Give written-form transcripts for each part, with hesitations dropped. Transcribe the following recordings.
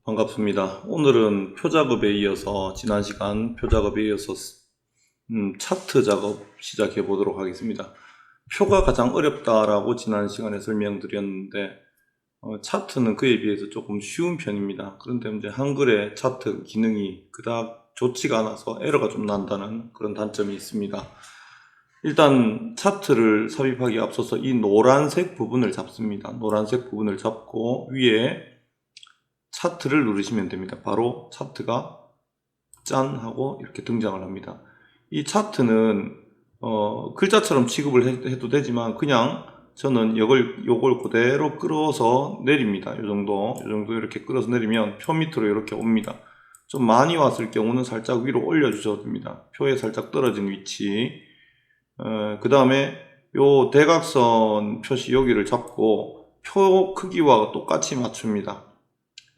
반갑습니다. 오늘은 표작업에 이어서 지난 시간 표작업에 이어서 차트 작업 시작해 보도록 하겠습니다. 표가 가장 어렵다라고 지난 시간에 설명드렸는데 차트는 그에 비해서 조금 쉬운 편입니다. 그런데 이제 한글의 차트 기능이 그닥 좋지가 않아서 에러가 좀 난다는 그런 단점이 있습니다. 일단 차트를 삽입하기 앞서서 이 노란색 부분을 잡습니다. 노란색 부분을 잡고 위에 차트를 누르시면 됩니다. 바로 차트가 짠 하고 이렇게 등장을 합니다. 이 차트는 글자처럼 취급을 해도 되지만 그냥 저는 요걸 그대로 끌어서 내립니다. 요 정도 이렇게 끌어서 내리면 표 밑으로 이렇게 옵니다. 좀 많이 왔을 경우는 살짝 위로 올려 주셔도 됩니다. 표에 살짝 떨어진 위치. 그 다음에 요 대각선 표시 여기를 잡고 표 크기와 똑같이 맞춥니다.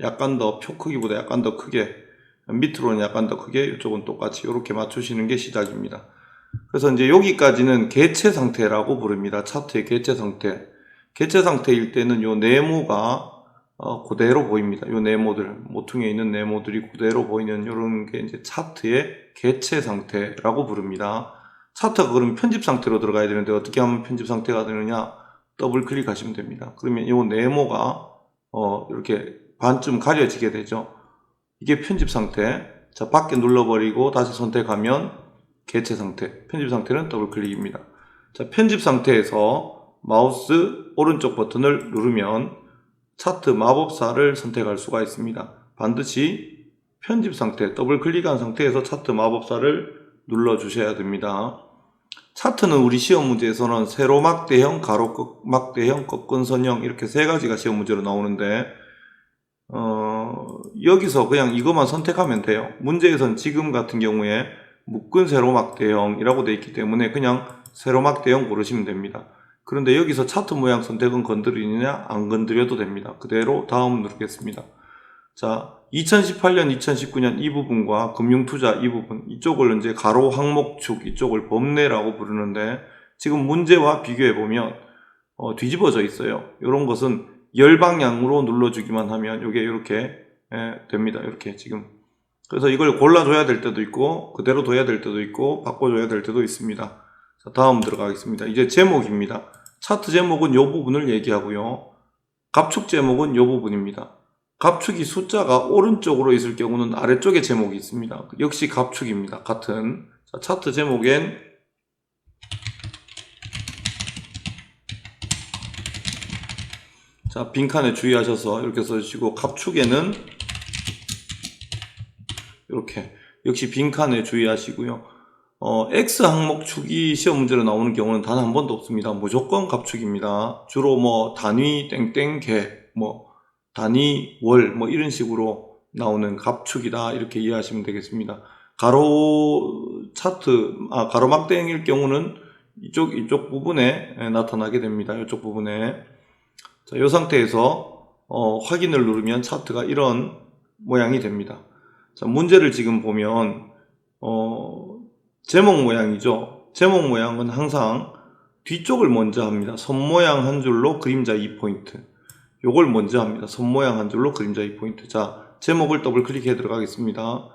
약간 더 표 크기보다 약간 더 크게, 밑으로는 약간 더 크게, 이쪽은 똑같이 이렇게 맞추시는 게 시작입니다. 그래서 이제 여기까지는 개체 상태라고 부릅니다. 차트의 개체 상태. 개체 상태일 때는 요 네모가 그대로 보입니다. 요 네모들, 모퉁이에 있는 네모들이 그대로 보이는 이런 게 이제 차트의 개체 상태라고 부릅니다. 차트가 그럼 편집 상태로 들어가야 되는데 어떻게 하면 편집 상태가 되느냐? 더블 클릭하시면 됩니다. 그러면 요 네모가 이렇게 반쯤 가려지게 되죠. 이게 편집 상태. 자, 밖에 눌러버리고 다시 선택하면 개체 상태. 편집 상태는 더블 클릭입니다. 자, 편집 상태에서 마우스 오른쪽 버튼을 누르면 차트 마법사를 선택할 수가 있습니다. 반드시 편집 상태, 더블 클릭한 상태에서 차트 마법사를 눌러 주셔야 됩니다. 차트는 우리 시험 문제에서는 세로막대형, 가로막대형, 꺾은선형 이렇게 세 가지가 시험 문제로 나오는데 여기서 그냥 이것만 선택하면 돼요. 문제에선 지금 같은 경우에 묶은 세로막대형이라고 되어 있기 때문에 그냥 세로막대형 고르시면 됩니다. 그런데 여기서 차트 모양 선택은 건드리느냐 안 건드려도 됩니다. 그대로 다음 누르겠습니다. 자, 2018년, 2019년 이 부분과 금융투자 이 부분, 이쪽을 이제 가로 항목축, 이쪽을 범례라고 부르는데 지금 문제와 비교해 보면 뒤집어져 있어요. 이런 것은 열 방향으로 눌러주기만 하면 이게 이렇게 됩니다. 이렇게 지금. 그래서 이걸 골라줘야 될 때도 있고 그대로 둬야 될 때도 있고 바꿔줘야 될 때도 있습니다. 자, 다음 들어가겠습니다. 이제 제목입니다. 차트 제목은 이 부분을 얘기하고요. 갑축 제목은 이 부분입니다. 갑축이 숫자가 오른쪽으로 있을 경우는 아래쪽에 제목이 있습니다. 역시 갑축입니다. 같은. 자, 차트 제목엔 자, 빈칸에 주의하셔서 이렇게 써주시고 갑축에는 이렇게 역시 빈칸에 주의하시고요. X 항목 축이 시험 문제로 나오는 경우는 단 한 번도 없습니다. 무조건 갑축입니다. 주로 뭐 단위 땡땡 개, 뭐 단위 월, 뭐 이런 식으로 나오는 갑축이다 이렇게 이해하시면 되겠습니다. 가로 차트, 가로막대형일 경우는 이쪽 부분에 나타나게 됩니다. 이쪽 부분에. 자, 이 상태에서 확인을 누르면 차트가 이런 모양이 됩니다. 자, 문제를 지금 보면 제목 모양이죠. 제목 모양은 항상 뒤쪽을 먼저 합니다. 손 모양 한 줄로 그림자 2포인트. 요걸 먼저 합니다. 손 모양 한 줄로 그림자 2포인트. 자, 제목을 더블 클릭해 들어가겠습니다.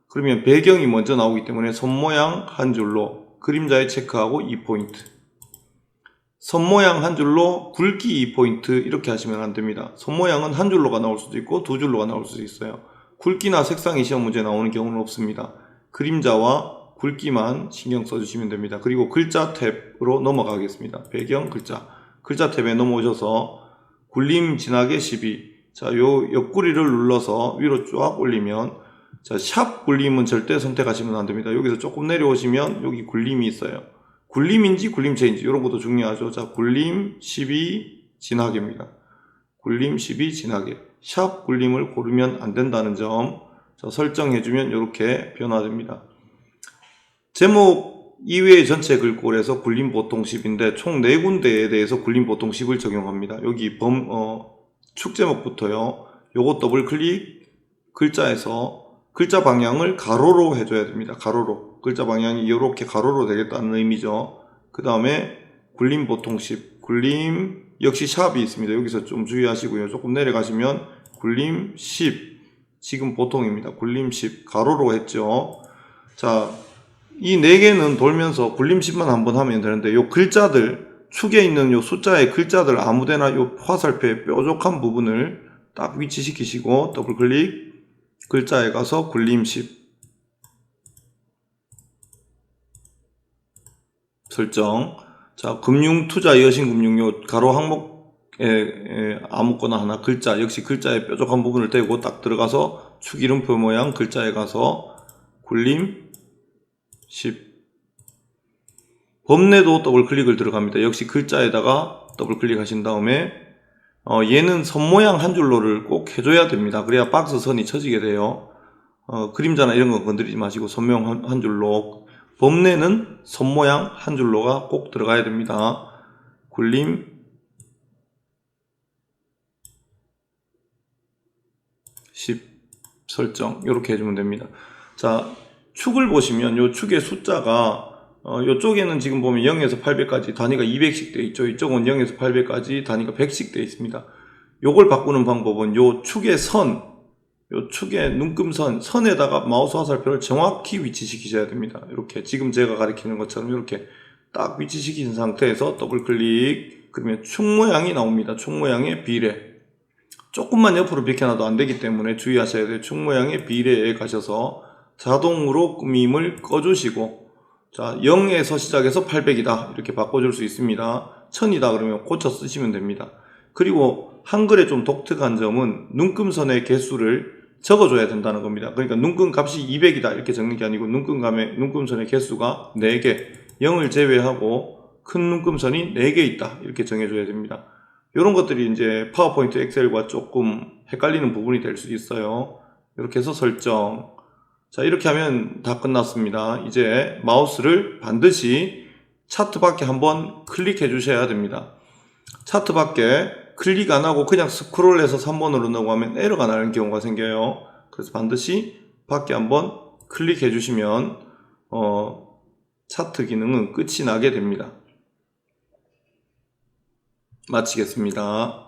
그러면 배경이 먼저 나오기 때문에 손 모양 한 줄로 그림자에 체크하고 2포인트. 손 모양 한 줄로 굵기 2포인트 이렇게 하시면 안 됩니다. 손 모양은 한 줄로가 나올 수도 있고 두 줄로가 나올 수도 있어요. 굵기나 색상이 시험 문제에 나오는 경우는 없습니다. 그림자와 굵기만 신경 써주시면 됩니다. 그리고 글자 탭으로 넘어가겠습니다. 배경 글자. 글자 탭에 넘어오셔서 굴림 진하게 12. 자, 요 옆구리를 눌러서 위로 쫙 올리면 자, 샵 굴림은 절대 선택하시면 안 됩니다. 여기서 조금 내려오시면 여기 굴림이 있어요. 굴림인지 굴림체인지 이런 것도 중요하죠. 자, 굴림 12 진하게입니다. 굴림 12 진하게. 샵 굴림을 고르면 안 된다는 점 설정해주면 이렇게 변화됩니다. 제목 이외의 전체 글꼴에서 굴림 보통 10인데 총 4군데에 대해서 굴림 보통 10을 적용합니다. 여기 축 제목부터요. 요거 더블 클릭 글자에서 글자 방향을 가로로 해줘야 됩니다. 가로로. 글자 방향이 이렇게 가로로 되겠다는 의미죠. 그 다음에 굴림 보통 10. 굴림 역시 샵이 있습니다. 여기서 좀 주의하시고요. 조금 내려가시면 굴림 10 지금 보통입니다. 굴림 10 가로로 했죠. 자, 이 4개는 돌면서 굴림 10만 한번 하면 되는데 요 글자들 축에 있는 요 숫자의 글자들 아무데나 요 화살표의 뾰족한 부분을 딱 위치시키시고 더블 클릭 글자에 가서 굴림 10 설정. 자, 금융투자 여신금융 요 가로 항목에 아무거나 하나 글자 역시 글자의 뾰족한 부분을 대고 딱 들어가서 축 이름표 모양 글자에 가서 굴림 10 범례도 더블 클릭을 들어갑니다. 역시 글자에다가 더블 클릭하신 다음에 얘는 선 모양 한 줄로를 꼭 해줘야 됩니다. 그래야 박스 선이 쳐지게 돼요. 그림자나 이런 거 건드리지 마시고 선 모양 한 줄로. 범례는 선 모양 한 줄로가 꼭 들어가야 됩니다. 굴림 10 설정 이렇게 해주면 됩니다. 자, 축을 보시면 요 축의 숫자가 요쪽에는 지금 보면 0에서 800까지 단위가 200씩 돼 있죠. 이쪽은 0에서 800까지 단위가 100씩 돼 있습니다. 요걸 바꾸는 방법은 요 축의 선, 요 축의 눈금선, 선에다가 마우스 화살표를 정확히 위치시키셔야 됩니다. 이렇게 지금 제가 가리키는 것처럼 이렇게 딱 위치시킨 상태에서 더블 클릭, 그러면 축 모양이 나옵니다. 축 모양의 비례. 조금만 옆으로 비켜놔도 안 되기 때문에 주의하셔야 돼요. 축 모양의 비례에 가셔서 자동으로 꾸밈을 꺼주시고, 자, 0에서 시작해서 800이다. 이렇게 바꿔줄 수 있습니다. 1000이다. 그러면 고쳐 쓰시면 됩니다. 그리고 한글의 좀 독특한 점은 눈금선의 개수를 적어줘야 된다는 겁니다. 그러니까 눈금 값이 200이다. 이렇게 적는 게 아니고 눈금선의 개수가 4개, 0을 제외하고 큰 눈금선이 4개 있다. 이렇게 정해줘야 됩니다. 이런 것들이 이제 파워포인트 엑셀과 조금 헷갈리는 부분이 될 수 있어요. 이렇게 해서 설정. 자, 이렇게 하면 다 끝났습니다. 이제 마우스를 반드시 차트 밖에 한번 클릭해 주셔야 됩니다. 차트 밖에 클릭 안 하고 그냥 스크롤해서 3번으로 넘어가면 에러가 나는 경우가 생겨요. 그래서 반드시 밖에 한번 클릭해 주시면 차트 기능은 끝이 나게 됩니다. 마치겠습니다.